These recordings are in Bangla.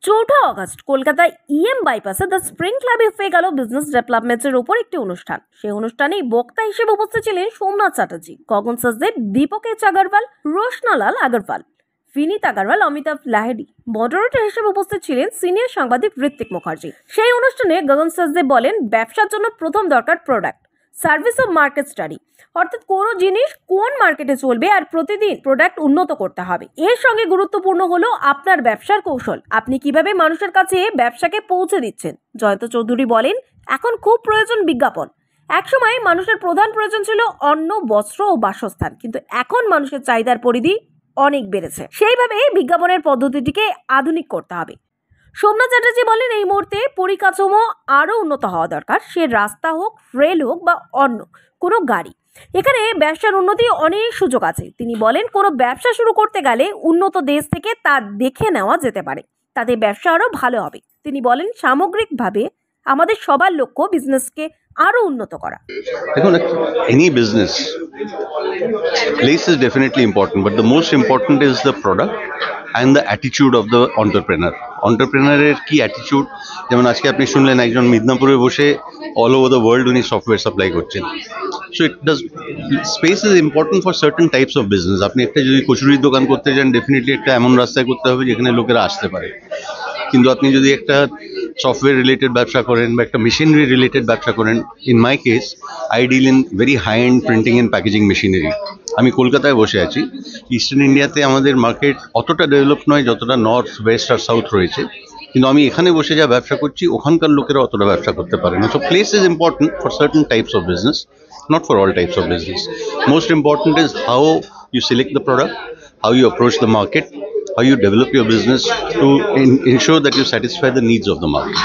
চৌঠা অগস্ট কলকাতায় বাইপাসে দ্য স্প্রিং ক্লাবে হয়ে গেল বিজনেস ডেভেলপমেন্টের উপর একটি অনুষ্ঠান। সেই অনুষ্ঠানে বক্তা হিসেবে উপস্থিত ছিলেন সোমনাথ চ্যাটার্জি, গগন সচদেব, দীপক আগরওয়াল, রোশনালাল আগরওয়াল, विनीत अग्रवाल, अमिताभ लाहिड़ी। मॉडरेटर हिसेবে উপস্থিত ছিলেন সিনিয়র সাংবাদিক ঋত্বিক মুখার্জি। সেই অনুষ্ঠানে গগন সচদেব বলেন, ব্যবসার জন্য প্রথম দরকার প্রোডাক্ট, সার্ভিস ও মার্কেট স্টাডি, অর্থাৎ কোনো জিনিস কোন মার্কেটে চলবে আর প্রতিদিন প্রোডাক্ট উন্নত করতে হবে। এর সঙ্গে গুরুত্বপূর্ণ হলো আপনার ব্যবসার কৌশল, আপনি কিভাবে মানুষের কাছে ব্যবসাকে পৌঁছে দিচ্ছেন। জয়ন্ত চৌধুরী বলেন, এখন খুব প্রয়োজন বিজ্ঞাপন। একসময় মানুষের প্রধান প্রয়োজন ছিল অন্ন, বস্ত্র ও বাসস্থান, কিন্তু এখন মানুষের চাহিদার পরিধি অনেক বেড়েছে। সেইভাবে বিজ্ঞাপনের পদ্ধতিটিকে আধুনিক করতে হবে। সোমনাথ চ্যাটার্জি বলেন, এই মুহূর্তে পরিকাঠামো আরও উন্নত হওয়া দরকার, সে রাস্তা হোক, রেল হোক বা অন্য কোনো গাড়ি। এখানে ব্যবসার উন্নতি অনেক সুযোগ আছে। তিনি বলেন, কোনো ব্যবসা শুরু করতে গেলে উন্নত দেশ থেকে তা দেখে নেওয়া যেতে পারে, তাতে ব্যবসা আরও ভালো হবে। তিনি বলেন, সামগ্রিকভাবে আমাদের সবার লক্ষ্য বিজনেসকে আরো উন্নত করা। দেখুন, any business place is definitely important, but the most important is the product and the attitude of the entrepreneur. Entrepreneur-এর কি অ্যাটিটিউড, যেমন আজকে আপনি শুনলেন একজন মিদনাপুরে বসে অল ওভার দ্য ওয়ার্ল্ড উনি সফটওয়্যার সাপ্লাই করছেন। So it does, space is important for certain types of business. আপনি একটা যদি কচুরির দোকান করতে চান, ডেফিনেটলি একটা এমন রাস্তায় করতে হবে যেখানে লোকেরা আসতে পারে। কিন্তু আপনি যদি একটা সফটওয়্যার রিলেটেড ব্যবসা করেন বা একটা মেশিনারি রিলেটেড ব্যবসা করেন, in my case I deal in very high and printing and packaging machinery. আমি কলকাতায় বসে আছি। ইস্টার্ন ইন্ডিয়াতে আমাদের মার্কেট অতটা ডেভেলপ নয় যতটা নর্থ, ওয়েস্ট আর সাউথ রয়েছে, কিন্তু আমি এখানে বসে যা ব্যবসা করছি ওখানকার লোকেরা অতটা ব্যবসা করতে পারে না। So place is important for certain types of business, not for all types of business. Most important is how you select the product, how you approach the market, how you develop your business to ensure that you satisfy the needs of the market.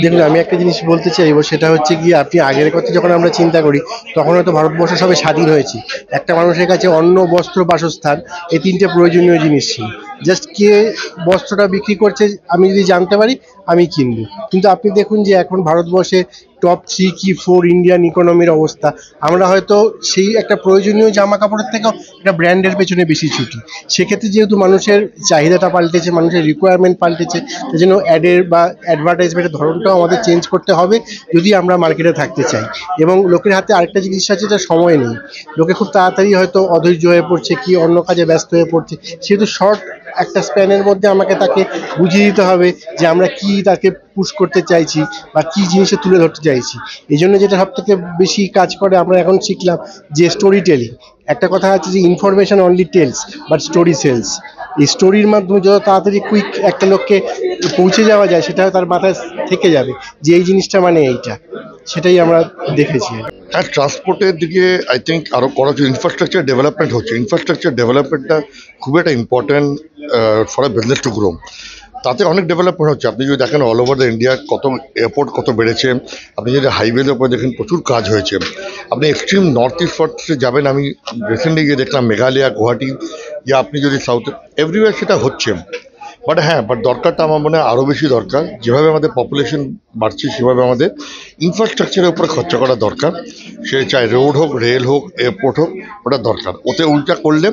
দেখুন, আমি একটা জিনিস বলতে চাইবো, সেটা হচ্ছে গিয়ে আপনি আগের কথা যখন আমরা চিন্তা করি তখন হয়তো ভারতবর্ষ সবে স্বাধীন হয়েছে, একটা মানুষের কাছে অন্ন, বস্ত্র, বাসস্থান এই তিনটে প্রয়োজনীয় জিনিস ছিল। জাস্ট কে বস্ত্রটা বিক্রি করছে আমি যদি জানতে পারি আমি কিনবো। কিন্তু আপনি দেখুন যে এখন ভারতবর্ষে টপ 3 কি 4 ইন্ডিয়ান ইকোনমির অবস্থা, আমরা হয়তো সেই একটা প্রয়োজনীয় জামা কাপড়ের থেকেও একটা ব্র্যান্ডের পেছনে বেশি ছুটি। সেক্ষেত্রে যেহেতু মানুষের চাহিদাটা পাল্টেছে, মানুষের রিকোয়ারমেন্ট পাল্টেছে, সেই জন্য অ্যাডের বা অ্যাডভার্টাইজমেন্টের ধরনটাও আমাদের চেঞ্জ করতে হবে যদি আমরা মার্কেটে থাকতে চাই। এবং লোকের হাতে আরেকটা জিনিস আছে, যেটা সময় নেই। লোকে খুব তাড়াতাড়ি হয়তো অধৈর্য হয়ে পড়ছে, কি অন্য কাজে ব্যস্ত হয়ে পড়ছে। সেহেতু শর্ট একটা স্প্যানের মধ্যে আমাকে তাকে বুঝিয়ে দিতে হবে যে আমরা কি তাকে পুশ করতে চাইছি বা কি জিনিসে তুলে ধরতে চাইছি। এই জন্য যেটা সব থেকে বেশি কাজ করে, আমরা এখন শিখলাম যে স্টোরি টেলিং। একটা কথা আছে যে information only tells but story sells. এই স্টোরির মাধ্যমে যত তাড়াতাড়ি কুইক একটা লোককে পৌঁছে যাওয়া যায়, সেটা তার মাথায় থেকে যাবে যে এই জিনিসটা মানে এইটা। সেটাই আমরা দেখেছি। আর ট্রান্সপোর্টের দিকে আই থিঙ্ক আরও করা হচ্ছে, ইনফ্রাস্ট্রাকচার ডেভেলপমেন্ট হচ্ছে। ইনফ্রাস্ট্রাকচার ডেভেলপমেন্টটা খুব একটা important for a business to grow. তাতে অনেক ডেভেলপমেন্ট হচ্ছে। আপনি যদি দেখেন অল ওভার দ্য ইন্ডিয়া কত এয়ারপোর্ট কত বেড়েছে, আপনি যদি হাইওয়ের ওপরে দেখেন প্রচুর কাজ হয়েছে। আপনি এক্সট্রিম নর্থ ইস্ট ফর্থে যাবেন, আমি রিসেন্টলি গিয়ে দেখলাম মেঘালয়, গুয়াহাটি, যে আপনি যদি সাউথে এভরিওয়ার সেটা হচ্ছে। বাট হ্যাঁ, বাট দরকারটা আমার মনে হয় আরও বেশি দরকার। যেভাবে আমাদের পপুলেশন বাড়ছে সেভাবে আমাদের ইনফ্রাস্ট্রাকচারের উপরে খরচা করা দরকার। সে চাই রোড হোক, রেল হোক, এয়ারপোর্ট হোক, ওটা দরকার। ওতে উল্টা করলে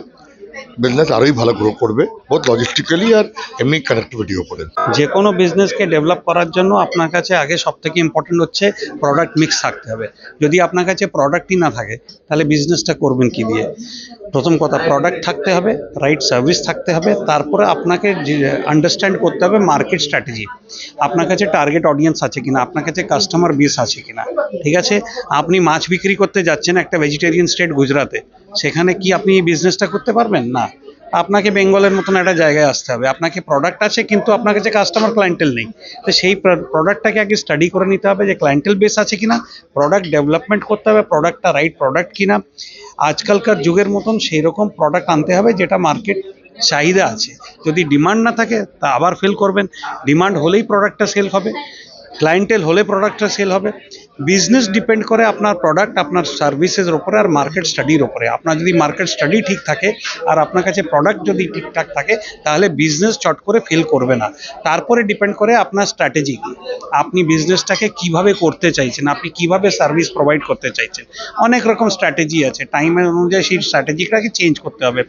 বিজনেস আরোই ভালো গ্রো করবে, বোথ লজিস্টিক্যালি আর এমনি কানেক্টিভিটির উপরে। যে কোনো বিজনেসকে ডেভেলপ করার জন্য আপনার কাছে আগে সব থেকে ইম্পর্টেন্ট হচ্ছে প্রোডাক্ট মিক্স থাকতে হবে। যদি আপনার কাছে প্রোডাক্টই না থাকে তাহলে বিজনেসটা করবেন কি দিয়ে? প্রথম কথা, প্রোডাক্ট থাকতে হবে, রাইট সার্ভিস থাকতে হবে, তারপরে আপনাকে আন্ডারস্ট্যান্ড করতে হবে মার্কেট স্ট্র্যাটেজি। আপনার কাছে টার্গেট অডিয়েন্স আছে কিনা, আপনার কাছে কাস্টমার বেস আছে কিনা। ঠিক আছে, আপনি মাছ বিক্রি করতে যাচ্ছেন একটা ভেজিটেরিয়ান স্টেট গুজরাতে, সেখানে কি আপনি এই বিজনেসটা করতে পারবেন না? আপনাকে বেঙ্গলের মতন একটা জায়গায় আসতে হবে। আপনাকে প্রোডাক্ট আছে কিন্তু আপনার কাছে কাস্টমার ক্লায়েন্টেল নেই, তো সেই প্রোডাক্টটাকে আগে স্টাডি করে নিতে হবে যে ক্লায়েন্টেল বেস আছে কিনা, প্রোডাক্ট ডেভেলপমেন্ট করতে হবে, প্রোডাক্টটা রাইট প্রোডাক্ট কিনা, আজকালকার যুগের মতন সেই রকম প্রোডাক্ট আনতে হবে যেটা মার্কেট চাহিদা আছে। যদি ডিমান্ড না থাকে তা আবার ফেল করবেন। ডিমান্ড হলেই প্রোডাক্টটা সেল হবে, ক্লায়েন্টেল হলে প্রোডাক্টটা সেল হবে। বিজনেস ডিপেন্ড করে আপনার প্রোডাক্ট, আপনার সার্ভিসের ওপরে আর মার্কেট স্টাডির ওপরে। আপনার যদি মার্কেট স্টাডি ঠিক থাকে আর আপনার কাছে প্রোডাক্ট যদি ঠিকঠাক থাকে, তাহলে বিজনেস চট করে ফেল করবে না। তারপরে ডিপেন্ড করে আপনার স্ট্র্যাটেজি, আপনি বিজনেসটাকে কিভাবে করতে চাইছেন, আপনি কিভাবে সার্ভিস প্রোভাইড করতে চাইছেন। অনেক রকম স্ট্র্যাটেজি আছে, টাইমের অনুযায়ী সেই স্ট্র্যাটেজিটাকে চেঞ্জ করতে হবে।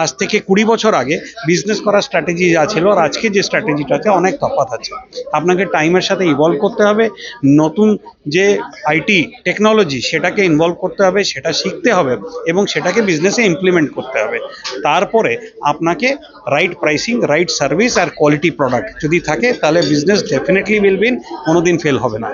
আজ থেকে 20 বছর আগে বিজনেস করার স্ট্র্যাটেজি যা ছিল আর আজকে যে স্ট্র্যাটেজিটা আছে অনেক তফাৎ আছে। আপনাকে টাইমের সাথে ইভলভ করতে হবে, নতুন যে আইটি টেকনোলজি সেটাকে ইনভলভ করতে হবে, সেটা শিখতে হবে এবং সেটাকে বিজনেসে ইমপ্লিমেন্ট করতে হবে। তারপরে আপনাকে রাইট প্রাইসিং, রাইট সার্ভিস আর কোয়ালিটি প্রোডাক্ট যদি থাকে, তাহলে বিজনেস ডেফিনেটলি উইল উইন, কোনোদিন ফেল হবে না।